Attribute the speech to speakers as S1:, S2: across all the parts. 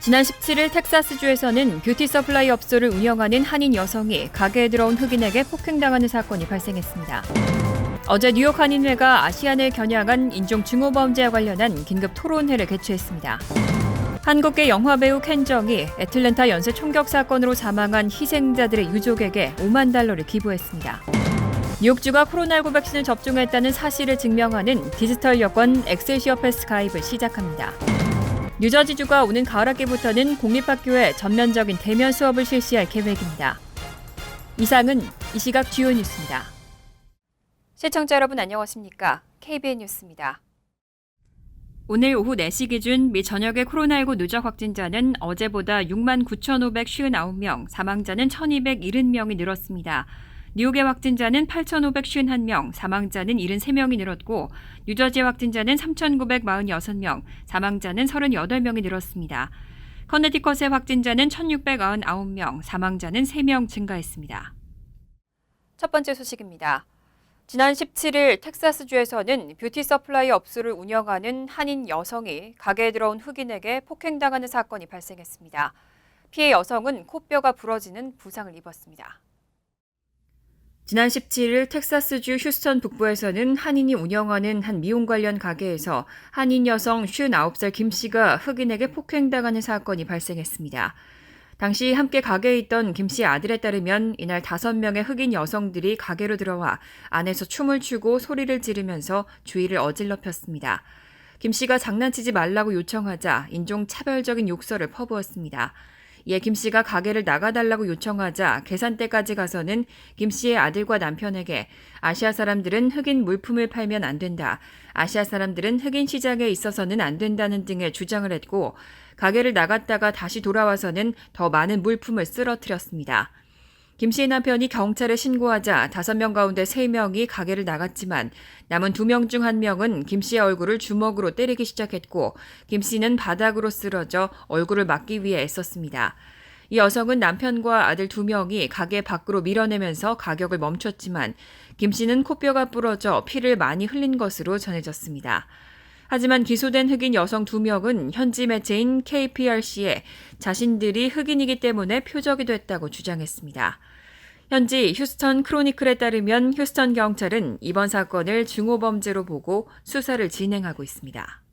S1: 지난 17일 텍사스주에서는 뷰티 서플라이 업소를 운영하는 한인 여성이 가게에 들어온 흑인에게 폭행당하는 사건이 발생했습니다. 어제 뉴욕 한인회가 아시안을 겨냥한 인종 증오범죄와 관련한 긴급 토론회를 개최했습니다. 한국계 영화배우 켄 정이 애틀랜타 연쇄 총격 사건으로 사망한 희생자들의 유족에게 $50,000를 기부했습니다. 뉴욕주가 코로나19 백신을 접종했다는 사실을 증명하는 디지털 여권 엑셀시어 패스 가입을 시작합니다. 뉴저지주가 오는 가을학기부터는 공립학교에 전면적인 대면 수업을 실시할 계획입니다. 이상은 이 시각 주요 뉴스입니다. 시청자 여러분 안녕하십니까? KBN 뉴스입니다. 오늘 오후 4시 기준 미 전역의 코로나19 누적 확진자는 어제보다 69,559명, 사망자는 1,270명이 늘었습니다. 뉴욕의 확진자는 8,551명, 사망자는 73명이 늘었고 뉴저지의 확진자는 3,946명, 사망자는 38명이 늘었습니다. 커네티컷의 확진자는 1,699명, 사망자는 3명 증가했습니다. 첫 번째 소식입니다. 지난 17일 텍사스주에서는 뷰티 서플라이 업소를 운영하는 한인 여성이 가게에 들어온 흑인에게 폭행당하는 사건이 발생했습니다. 피해 여성은 코뼈가 부러지는 부상을 입었습니다. 지난 17일 텍사스주 휴스턴 북부에서는 한인이 운영하는 한 미용 관련 가게에서 한인 여성 59살 김 씨가 흑인에게 폭행당하는 사건이 발생했습니다. 당시 함께 가게에 있던 김 씨의 아들에 따르면 이날 5명의 흑인 여성들이 가게로 들어와 안에서 춤을 추고 소리를 지르면서 주의를 어질러 폈습니다. 김 씨가 장난치지 말라고 요청하자 인종차별적인 욕설을 퍼부었습니다. 이에 김 씨가 가게를 나가달라고 요청하자 계산대까지 가서는 김 씨의 아들과 남편에게 아시아 사람들은 흑인 물품을 팔면 안 된다. 아시아 사람들은 흑인 시장에 있어서는 안 된다는 등의 주장을 했고 가게를 나갔다가 다시 돌아와서는 더 많은 물품을 쓰러뜨렸습니다. 김 씨의 남편이 경찰에 신고하자 5명 가운데 3명이 가게를 나갔지만 남은 2명 중 1명은 김 씨의 얼굴을 주먹으로 때리기 시작했고 김 씨는 바닥으로 쓰러져 얼굴을 막기 위해 애썼습니다. 이 여성은 남편과 아들 2명이 가게 밖으로 밀어내면서 가격을 멈췄지만 김 씨는 코뼈가 부러져 피를 많이 흘린 것으로 전해졌습니다. 하지만 기소된 흑인 여성 2명은 현지 매체인 KPRC에 자신들이 흑인이기 때문에 표적이 됐다고 주장했습니다. 현지 휴스턴 크로니클에 따르면 휴스턴 경찰은 이번 사건을 증오범죄로 보고 수사를 진행하고 있습니다.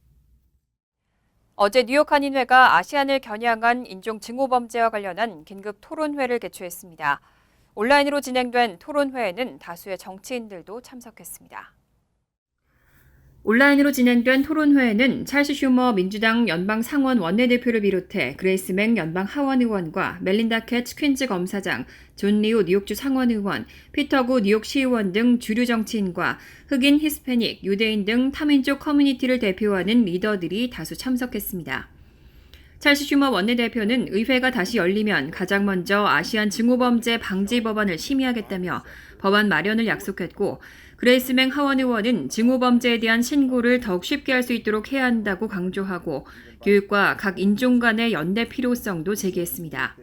S1: 어제 뉴욕 한인회가 아시안을 겨냥한 인종 증오범죄와 관련한 긴급 토론회를 개최했습니다. 온라인으로 진행된 토론회에는 다수의 정치인들도 참석했습니다. 온라인으로 진행된 토론회에는 찰스 슈머 민주당 연방 상원 원내대표를 비롯해 그레이스 맥 연방 하원 의원과 멜린다 캐츠 퀸즈 검사장, 존 리우 뉴욕주 상원 의원, 피터 구 뉴욕 시의원 등 주류 정치인과 흑인, 히스패닉, 유대인 등 타민족 커뮤니티를 대표하는 리더들이 다수 참석했습니다. 찰스 슈머 원내대표는 의회가 다시 열리면 가장 먼저 아시안 증오범죄 방지 법안을 심의하겠다며 법안 마련을 약속했고 그레이스 맥 하원 의원은 증오범죄에 대한 신고를 더욱 쉽게 할 수 있도록 해야 한다고 강조하고 교육과 각 인종 간의 연대 필요성도 제기했습니다.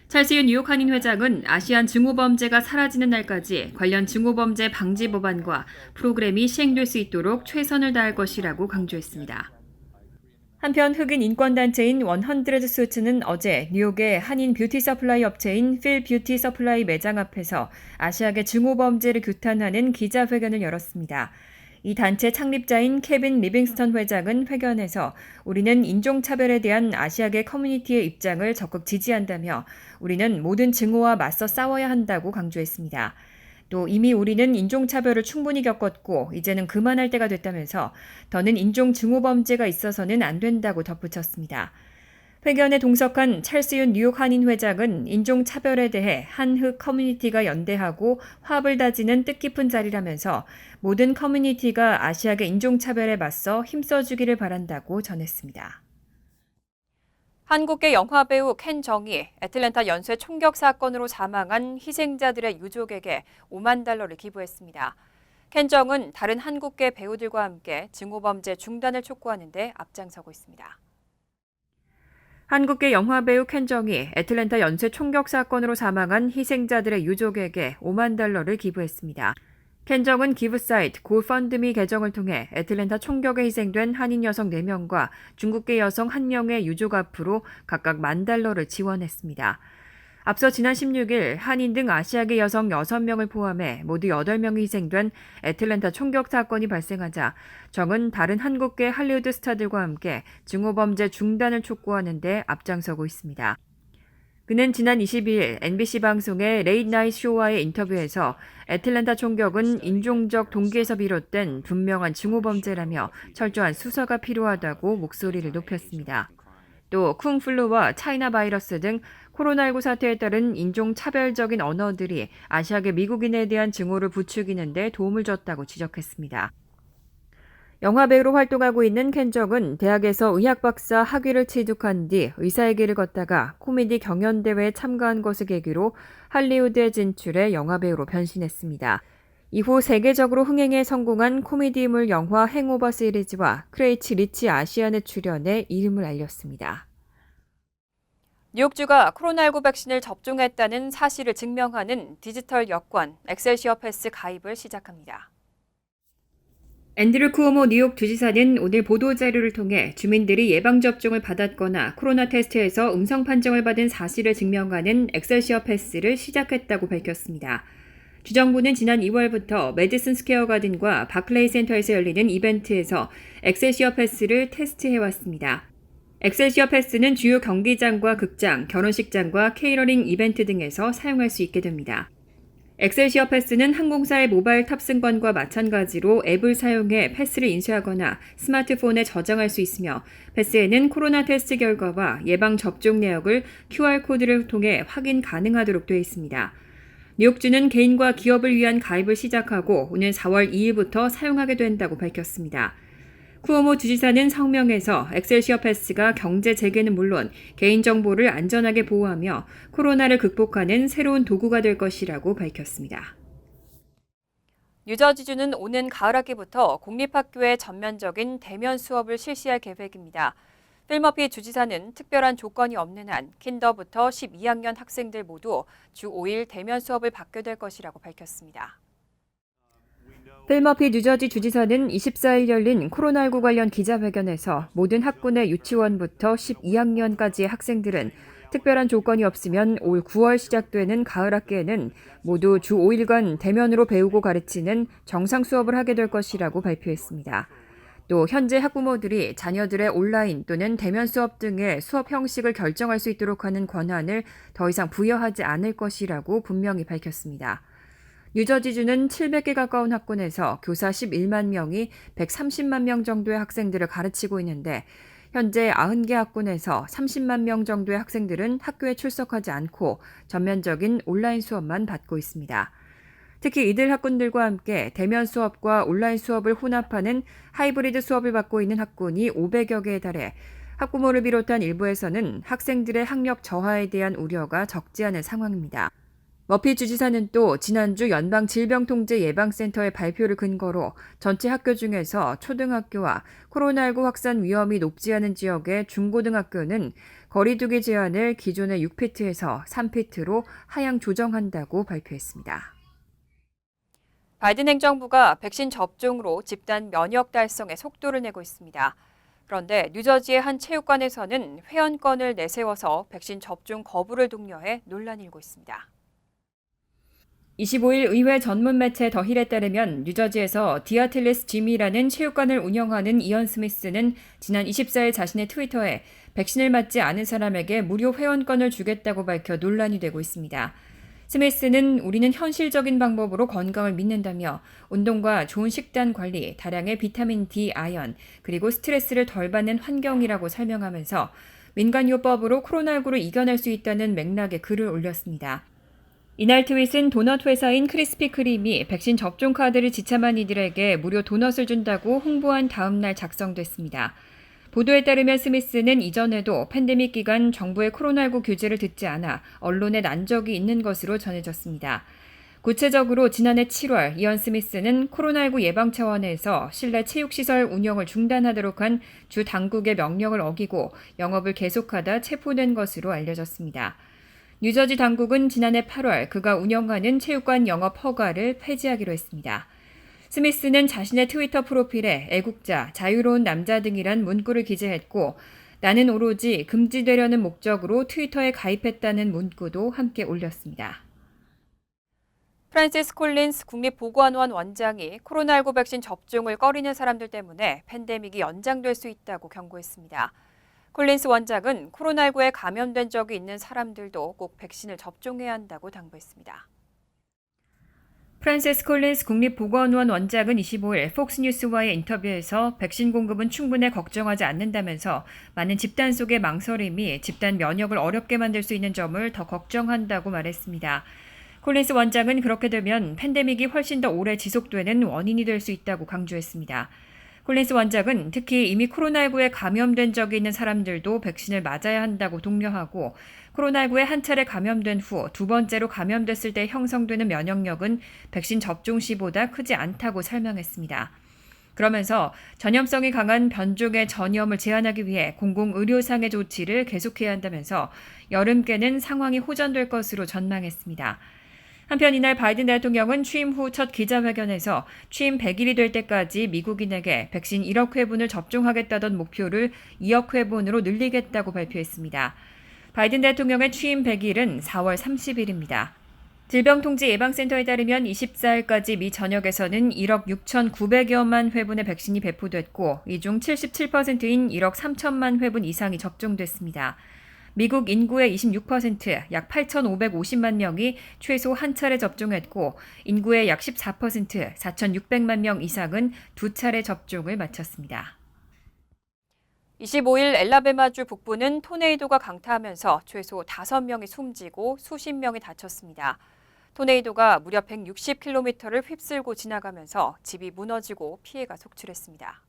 S1: 찰스윤 뉴욕 한인 회장은 아시안 증오범죄가 사라지는 날까지 관련 증오범죄 방지 법안과 프로그램이 시행될 수 있도록 최선을 다할 것이라고 강조했습니다. 한편 흑인 인권단체인 100수츠는 어제 뉴욕의 한인 뷰티 서플라이 업체인 필 뷰티 서플라이 매장 앞에서 아시아계 증오범죄를 규탄하는 기자회견을 열었습니다. 이 단체 창립자인 케빈 리빙스턴 회장은 회견에서 우리는 인종차별에 대한 아시아계 커뮤니티의 입장을 적극 지지한다며 우리는 모든 증오와 맞서 싸워야 한다고 강조했습니다. 또 이미 우리는 인종차별을 충분히 겪었고 이제는 그만할 때가 됐다면서 더는 인종 증오범죄가 있어서는 안 된다고 덧붙였습니다. 회견에 동석한 찰스윤 뉴욕 한인 회장은 인종차별에 대해 한흑 커뮤니티가 연대하고 화합을 다지는 뜻깊은 자리라면서 모든 커뮤니티가 아시아계 인종차별에 맞서 힘써주기를 바란다고 전했습니다. 한국계 영화배우 켄 정이 애틀랜타 연쇄 총격 사건으로 사망한 희생자들의 유족에게 $50,000를 기부했습니다. 켄 정은 다른 한국계 배우들과 함께 증오범죄 중단을 촉구하는 데 앞장서고 있습니다. 한국계 영화배우 켄 정이 애틀랜타 연쇄 총격 사건으로 사망한 희생자들의 유족에게 $50,000를 기부했습니다. 켄정은 기부 사이트 고펀드미 계정을 통해 애틀랜타 총격에 희생된 한인 여성 4명과 중국계 여성 1명의 유족 앞으로 각각 $10,000를 지원했습니다. 앞서 지난 16일 한인 등 아시아계 여성 6명을 포함해 모두 8명이 희생된 애틀랜타 총격 사건이 발생하자 정은 다른 한국계 할리우드 스타들과 함께 증오범죄 중단을 촉구하는 데 앞장서고 있습니다. 그는 지난 22일 NBC 방송의 레이트 나이트 쇼와의 인터뷰에서 애틀랜타 총격은 인종적 동기에서 비롯된 분명한 증오범죄라며 철저한 수사가 필요하다고 목소리를 높였습니다. 또 쿵플루와 차이나 바이러스 등 코로나19 사태에 따른 인종차별적인 언어들이 아시아계 미국인에 대한 증오를 부추기는 데 도움을 줬다고 지적했습니다. 영화배우로 활동하고 있는 켄정은 대학에서 의학박사 학위를 취득한 뒤 의사의 길을 걷다가 코미디 경연대회에 참가한 것을 계기로 할리우드에 진출해 영화배우로 변신했습니다. 이후 세계적으로 흥행에 성공한 코미디물 영화 행오버 시리즈와 크레이지 리치 아시안에 출연해 이름을 알렸습니다. 뉴욕주가 코로나19 백신을 접종했다는 사실을 증명하는 디지털 여권 엑셀시어 패스 가입을 시작합니다. 앤드류 쿠오모 뉴욕 주지사는 오늘 보도자료를 통해 주민들이 예방접종을 받았거나 코로나 테스트에서 음성 판정을 받은 사실을 증명하는 엑셀시어 패스를 시작했다고 밝혔습니다. 주정부는 지난 2월부터 메디슨 스퀘어 가든과 바클레이 센터에서 열리는 이벤트에서 엑셀시어 패스를 테스트해왔습니다. 엑셀시어 패스는 주요 경기장과 극장, 결혼식장과 케이터링 이벤트 등에서 사용할 수 있게 됩니다. 엑셀시어 패스는 항공사의 모바일 탑승권과 마찬가지로 앱을 사용해 패스를 인쇄하거나 스마트폰에 저장할 수 있으며 패스에는 코로나 테스트 결과와 예방접종 내역을 QR코드를 통해 확인 가능하도록 되어 있습니다. 뉴욕주는 개인과 기업을 위한 가입을 시작하고 오는 4월 2일부터 사용하게 된다고 밝혔습니다. 쿠오모 주지사는 성명에서 엑셀시어 패스가 경제 재개는 물론 개인정보를 안전하게 보호하며 코로나를 극복하는 새로운 도구가 될 것이라고 밝혔습니다. 뉴저지주는 오는 가을학기부터 공립학교에 전면적인 대면 수업을 실시할 계획입니다. 필 머피 주지사는 특별한 조건이 없는 한 킨더부터 12학년 학생들 모두 주 5일 대면 수업을 받게 될 것이라고 밝혔습니다. 필 머피 뉴저지 주지사는 24일 열린 코로나19 관련 기자회견에서 모든 학군의 유치원부터 12학년까지의 학생들은 특별한 조건이 없으면 올 9월 시작되는 가을 학기에는 모두 주 5일간 대면으로 배우고 가르치는 정상 수업을 하게 될 것이라고 발표했습니다. 또 현재 학부모들이 자녀들의 온라인 또는 대면 수업 등의 수업 형식을 결정할 수 있도록 하는 권한을 더 이상 부여하지 않을 것이라고 분명히 밝혔습니다. 뉴저지주는 700개 가까운 학군에서 교사 11만 명이 130만 명 정도의 학생들을 가르치고 있는데 현재 90개 학군에서 30만 명 정도의 학생들은 학교에 출석하지 않고 전면적인 온라인 수업만 받고 있습니다. 특히 이들 학군들과 함께 대면 수업과 온라인 수업을 혼합하는 하이브리드 수업을 받고 있는 학군이 500여 개에 달해 학부모를 비롯한 일부에서는 학생들의 학력 저하에 대한 우려가 적지 않은 상황입니다. 머피 주지사는 또 지난주 연방질병통제예방센터의 발표를 근거로 전체 학교 중에서 초등학교와 코로나19 확산 위험이 높지 않은 지역의 중고등학교는 거리두기 제한을 기존의 6피트에서 3피트로 하향 조정한다고 발표했습니다. 바이든 행정부가 백신 접종으로 집단 면역 달성에 속도를 내고 있습니다. 그런데 뉴저지의 한 체육관에서는 회원권을 내세워서 백신 접종 거부를 독려해 논란이 일고 있습니다. 25일 의회 전문 매체 더 힐에 따르면 뉴저지에서 디아틀리스 짐이라는 체육관을 운영하는 이언 스미스는 지난 24일 자신의 트위터에 백신을 맞지 않은 사람에게 무료 회원권을 주겠다고 밝혀 논란이 되고 있습니다. 스미스는 우리는 현실적인 방법으로 건강을 믿는다며 운동과 좋은 식단 관리, 다량의 비타민 D, 아연, 그리고 스트레스를 덜 받는 환경이라고 설명하면서 민간요법으로 코로나19를 이겨낼 수 있다는 맥락의 글을 올렸습니다. 이날 트윗은 도넛 회사인 크리스피 크림이 백신 접종 카드를 지참한 이들에게 무료 도넛을 준다고 홍보한 다음 날 작성됐습니다. 보도에 따르면 스미스는 이전에도 팬데믹 기간 정부의 코로나19 규제를 듣지 않아 언론에 난 적이 있는 것으로 전해졌습니다. 구체적으로 지난해 7월 이언 스미스는 코로나19 예방 차원에서 실내 체육시설 운영을 중단하도록 한 주 당국의 명령을 어기고 영업을 계속하다 체포된 것으로 알려졌습니다. 뉴저지 당국은 지난해 8월 그가 운영하는 체육관 영업 허가를 폐지하기로 했습니다. 스미스는 자신의 트위터 프로필에 애국자, 자유로운 남자 등이란 문구를 기재했고 나는 오로지 금지되려는 목적으로 트위터에 가입했다는 문구도 함께 올렸습니다. 프란시스 콜린스 국립보건원 원장이 코로나19 백신 접종을 꺼리는 사람들 때문에 팬데믹이 연장될 수 있다고 경고했습니다. 콜린스 원장은 코로나19에 감염된 적이 있는 사람들도 꼭 백신을 접종해야 한다고 당부했습니다. 프란시스 콜린스 국립보건원 원장은 25일 폭스뉴스와의 인터뷰에서 백신 공급은 충분해 걱정하지 않는다면서 많은 집단 속의 망설임이 집단 면역을 어렵게 만들 수 있는 점을 더 걱정한다고 말했습니다. 콜린스 원장은 그렇게 되면 팬데믹이 훨씬 더 오래 지속되는 원인이 될 수 있다고 강조했습니다. 콜린스 원장은 특히 이미 코로나19에 감염된 적이 있는 사람들도 백신을 맞아야 한다고 독려하고 코로나19에 한 차례 감염된 후 두 번째로 감염됐을 때 형성되는 면역력은 백신 접종 시보다 크지 않다고 설명했습니다. 그러면서 전염성이 강한 변종의 전염을 제한하기 위해 공공의료상의 조치를 계속해야 한다면서 여름께는 상황이 호전될 것으로 전망했습니다. 한편 이날 바이든 대통령은 취임 후 첫 기자회견에서 취임 100일이 될 때까지 미국인에게 백신 1억 회분을 접종하겠다던 목표를 2억 회분으로 늘리겠다고 발표했습니다. 바이든 대통령의 취임 100일은 4월 30일입니다. 질병통제예방센터에 따르면 24일까지 미 전역에서는 1억 6,900여만 회분의 백신이 배포됐고 이 중 77%인 1억 3천만 회분 이상이 접종됐습니다. 미국 인구의 26%, 약 8,550만 명이 최소 한 차례 접종했고 인구의 약 14%, 4,600만 명 이상은 두 차례 접종을 마쳤습니다. 25일 엘라베마주 북부는 토네이도가 강타하면서 최소 5명이 숨지고 수십 명이 다쳤습니다. 토네이도가 무려 160km를 휩쓸고 지나가면서 집이 무너지고 피해가 속출했습니다.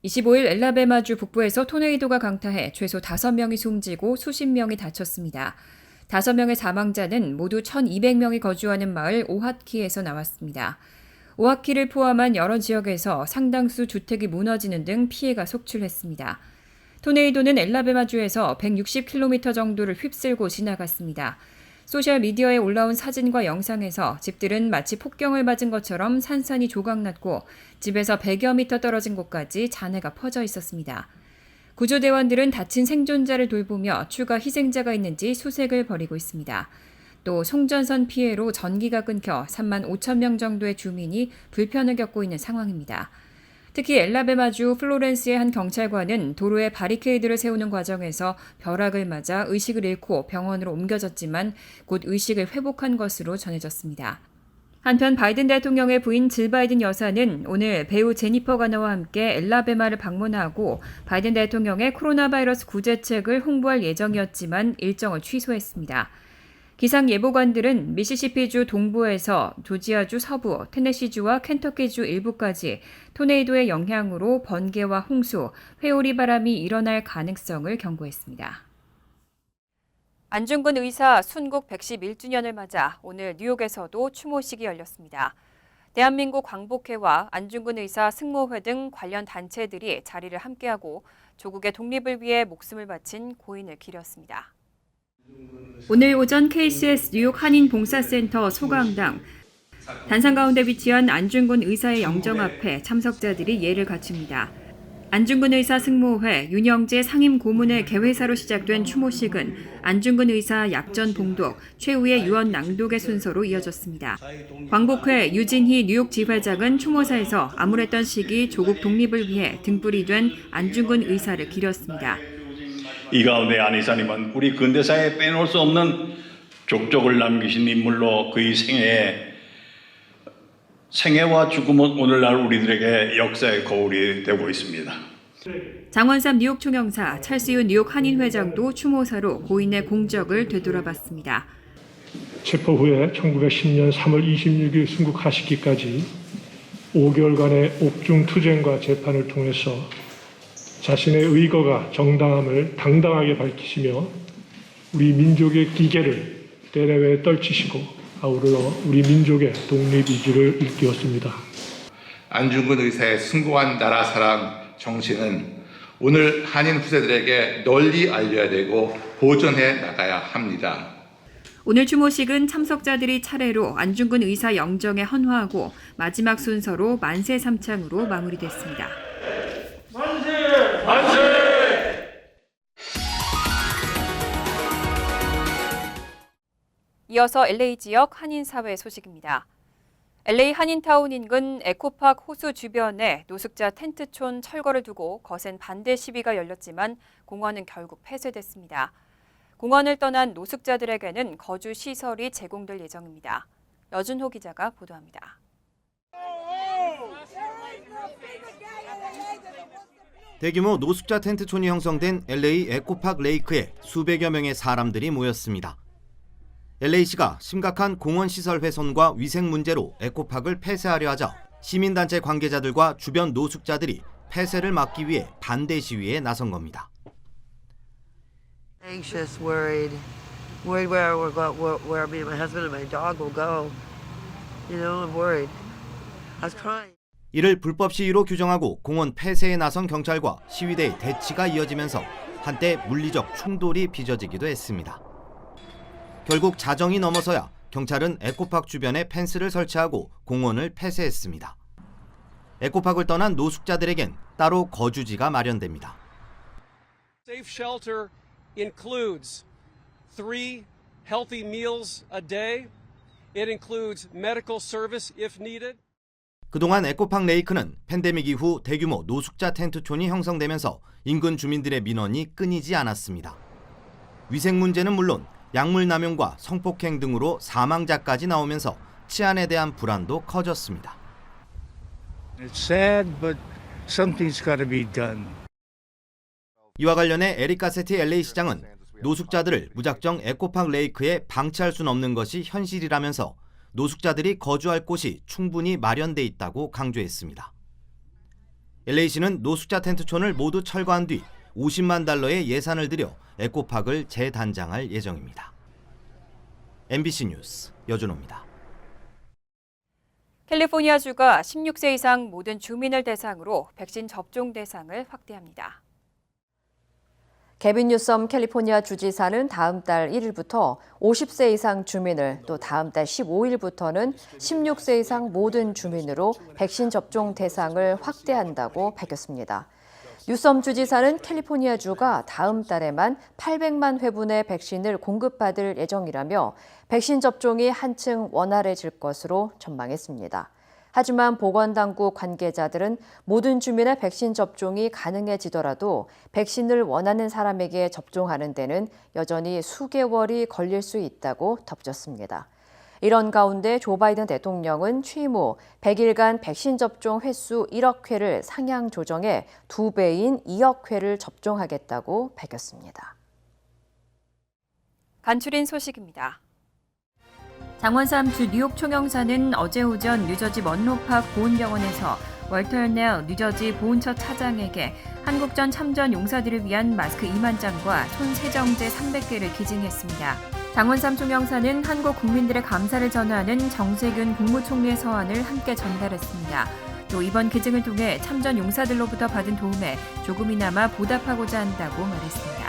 S1: 25일 엘라베마주 북부에서 토네이도가 강타해 최소 5명이 숨지고 수십 명이 다쳤습니다. 5명의 사망자는 모두 1,200명이 거주하는 마을 오하키에서 나왔습니다. 오하키를 포함한 여러 지역에서 상당수 주택이 무너지는 등 피해가 속출했습니다. 토네이도는 엘라베마주에서 160km 정도를 휩쓸고 지나갔습니다. 소셜미디어에 올라온 사진과 영상에서 집들은 마치 폭경을 맞은 것처럼 산산이 조각났고 집에서 100여 미터 떨어진 곳까지 잔해가 퍼져 있었습니다. 구조대원들은 다친 생존자를 돌보며 추가 희생자가 있는지 수색을 벌이고 있습니다. 또 송전선 피해로 전기가 끊겨 3만 5천 명 정도의 주민이 불편을 겪고 있는 상황입니다. 특히 엘라베마주 플로렌스의 한 경찰관은 도로에 바리케이드를 세우는 과정에서 벼락을 맞아 의식을 잃고 병원으로 옮겨졌지만 곧 의식을 회복한 것으로 전해졌습니다. 한편 바이든 대통령의 부인 질 바이든 여사는 오늘 배우 제니퍼 가너와 함께 엘라베마를 방문하고 바이든 대통령의 코로나 바이러스 구제책을 홍보할 예정이었지만 일정을 취소했습니다. 기상예보관들은 미시시피주 동부에서 조지아주 서부, 테네시주와 켄터키주 일부까지 토네이도의 영향으로 번개와 홍수, 회오리 바람이 일어날 가능성을 경고했습니다. 안중근 의사 순국 111주년을 맞아 오늘 뉴욕에서도 추모식이 열렸습니다. 대한민국 광복회와 안중근 의사 승모회 등 관련 단체들이 자리를 함께하고 조국의 독립을 위해 목숨을 바친 고인을 기렸습니다. 오늘 오전 KCS 뉴욕 한인봉사센터 소강당 단상 가운데 위치한 안중근 의사의 영정 앞에 참석자들이 예를 갖춥니다. 안중근 의사 승모회 윤영재 상임 고문의 개회사로 시작된 추모식은 안중근 의사 약전 봉독, 최후의 유언 낭독의 순서로 이어졌습니다. 광복회 유진희 뉴욕 지회장은 추모사에서 암울했던 시기 조국 독립을 위해 등불이 된 안중근 의사를 기렸습니다.
S2: 이 가운데 안 이사님은 우리 근대사에 빼놓을 수 없는 족적을 남기신 인물로 그의 생애와 죽음은 오늘날 우리들에게 역사의 거울이 되고 있습니다.
S1: 장원삼 뉴욕 총영사, 찰스윤 뉴욕 한인회장도 추모사로 고인의 공적을 되돌아봤습니다.
S3: 체포 후에 1910년 3월 26일 순국하시기까지 5개월간의 옥중 투쟁과 재판을 통해서 자신의 의거가 정당함을 당당하게 밝히시며 우리 민족의 기계를 때내외 떨치시고 아우러 우리 민족의 독립의지를 일깨웠습니다.
S4: 안중근 의사의 숭고한 나라 사랑 정신은 오늘 한인 후세들에게 널리 알려야 되고 보존해 나가야 합니다.
S1: 오늘 추모식은 참석자들이 차례로 안중근 의사 영정에 헌화하고 마지막 순서로 만세 삼창으로 마무리됐습니다. 이어서 LA 지역 한인사회 소식입니다. LA 한인타운 인근 에코파크 호수 주변에 노숙자 텐트촌 철거를 두고 거센 반대 시위가 열렸지만 공원은 결국 폐쇄됐습니다. 공원을 떠난 노숙자들에게는 거주 시설이 제공될 예정입니다. 여준호 기자가 보도합니다.
S5: 대규모 노숙자 텐트촌이 형성된 LA 에코파크 레이크에 수백여 명의 사람들이 모였습니다. LA시가 심각한 공원시설 훼손과 위생 문제로 에코파크를 폐쇄하려 하자 시민단체 관계자들과 주변 노숙자들이 폐쇄를 막기 위해 반대 시위에 나선 겁니다.
S6: Anxious, worried where me and my husband and my dog will go. You know, I'm worried. I was crying.
S5: 이를 불법 시위로 규정하고 공원 폐쇄에 나선 경찰과 시위대의 대치가 이어지면서 한때 물리적 충돌이 빚어지기도 했습니다. 결국 자정이 넘어서야 경찰은 에코파크 주변에 펜스를 설치하고 공원을 폐쇄했습니다. 에코파크를 떠난 노숙자들에겐 따로 거주지가 마련됩니다.
S7: Safe shelter includes 3 healthy meals a day. It includes medical service if needed.
S5: 그동안 에코파크 레이크는 팬데믹 이후 대규모 노숙자 텐트촌이 형성되면서 인근 주민들의 민원이 끊이지 않았습니다. 위생 문제는 물론 약물 남용과 성폭행 등으로 사망자까지 나오면서 치안에 대한 불안도 커졌습니다.
S8: It's sad, but something's got to be done.
S5: 이와 관련해 에릭 가세티 LA 시장은 노숙자들을 무작정 에코파크 레이크에 방치할 수는 없는 것이 현실이라면서 노숙자들이 거주할 곳이 충분히 마련돼 있다고 강조했습니다. LA시는 노숙자 텐트촌을 모두 철거한 뒤 $50만 예산을 들여 에코파크를 재단장할 예정입니다. MBC 뉴스 여준호입니다.
S1: 캘리포니아주가 16세 이상 모든 주민을 대상으로 백신 접종 대상을 확대합니다.
S9: 게빈 뉴섬 캘리포니아 주지사는 다음 달 1일부터 50세 이상 주민을, 또 다음 달 15일부터는 16세 이상 모든 주민으로 백신 접종 대상을 확대한다고 밝혔습니다. 뉴섬 주지사는 캘리포니아주가 다음 달에만 800만 회분의 백신을 공급받을 예정이라며 백신 접종이 한층 원활해질 것으로 전망했습니다. 하지만 보건당국 관계자들은 모든 주민의 백신 접종이 가능해지더라도 백신을 원하는 사람에게 접종하는 데는 여전히 수개월이 걸릴 수 있다고 덧붙였습니다. 이런 가운데 조 바이든 대통령은 취임 후 100일간 백신 접종 횟수 1억 회를 상향 조정해 2배인 2억 회를 접종하겠다고 밝혔습니다.
S1: 간추린 소식입니다. 장원3주 뉴욕 총영사는 어제 오전 뉴저지 먼로파크 보훈병원에서 월터 넬 뉴저지 보훈처 차장에게 한국전 참전 용사들을 위한 마스크 2만 장과 손 세정제 300개를 기증했습니다. 장원3 총영사는 한국 국민들의 감사를 전하는 정세균 국무총리의 서한을 함께 전달했습니다. 또 이번 기증을 통해 참전 용사들로부터 받은 도움에 조금이나마 보답하고자 한다고 말했습니다.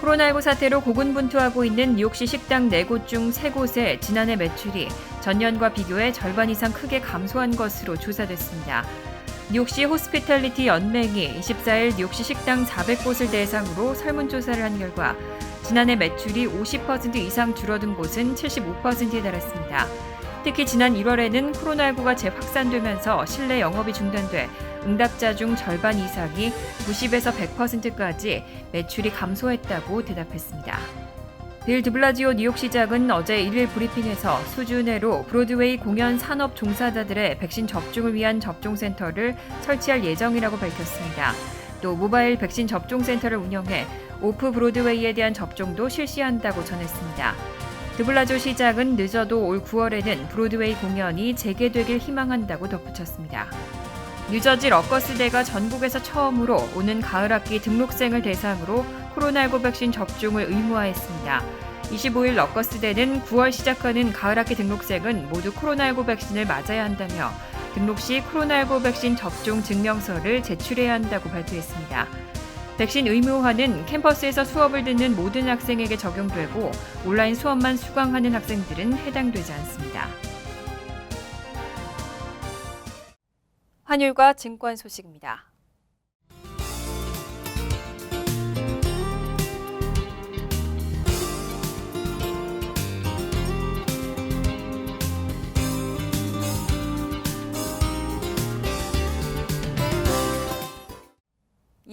S1: 코로나19 사태로 고군분투하고 있는 뉴욕시 식당 4곳 중 3곳의 지난해 매출이 전년과 비교해 절반 이상 크게 감소한 것으로 조사됐습니다. 뉴욕시 호스피탈리티 연맹이 24일 뉴욕시 식당 400곳을 대상으로 설문조사를 한 결과 지난해 매출이 50% 이상 줄어든 곳은 75%에 달했습니다. 특히 지난 1월에는 코로나19가 재확산되면서 실내 영업이 중단돼 응답자 중 절반 이상이 90에서 100%까지 매출이 감소했다고 대답했습니다. 빌 드블라지오 뉴욕시장은 어제 1일 브리핑에서 수주내로 브로드웨이 공연 산업 종사자들의 백신 접종을 위한 접종센터를 설치할 예정이라고 밝혔습니다. 또 모바일 백신 접종센터를 운영해 오프 브로드웨이에 대한 접종도 실시한다고 전했습니다. 드블라지오 시장은 늦어도 올 9월에는 브로드웨이 공연이 재개되길 희망한다고 덧붙였습니다. 뉴저지 러커스대가 전국에서 처음으로 오는 가을 학기 등록생을 대상으로 코로나19 백신 접종을 의무화했습니다. 25일 러커스대는 9월 시작하는 가을 학기 등록생은 모두 코로나19 백신을 맞아야 한다며 등록 시 코로나19 백신 접종 증명서를 제출해야 한다고 발표했습니다. 백신 의무화는 캠퍼스에서 수업을 듣는 모든 학생에게 적용되고 온라인 수업만 수강하는 학생들은 해당되지 않습니다. 환율과 증권 소식입니다.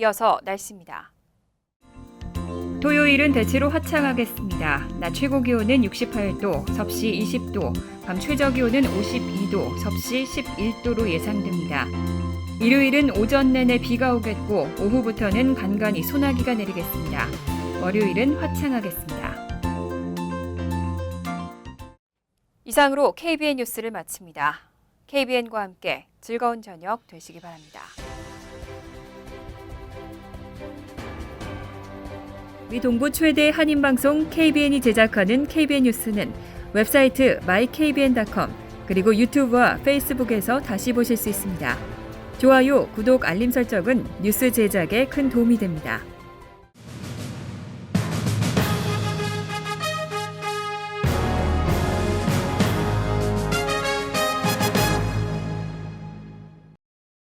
S1: 이어서 날씨입니다. 토요일은 대체로 화창하겠습니다. 낮 최고 기온은 68도, 섭씨 20도, 밤 최저 기온은 52도, 섭씨 11도로 예상됩니다. 일요일은 오전 내내 비가 오겠고 오후부터는 간간히 소나기가 내리겠습니다. 월요일은 화창하겠습니다. 이상으로 KBN 뉴스를 마칩니다. KBN과 함께 즐거운 저녁 되시기 바랍니다. 미 동부 최대 한인방송 KBN이 제작하는 KBN 뉴스는 웹사이트 mykbn.com 그리고 유튜브와 페이스북에서 다시 보실 수 있습니다. 좋아요, 구독, 알림 설정은 뉴스 제작에 큰 도움이 됩니다.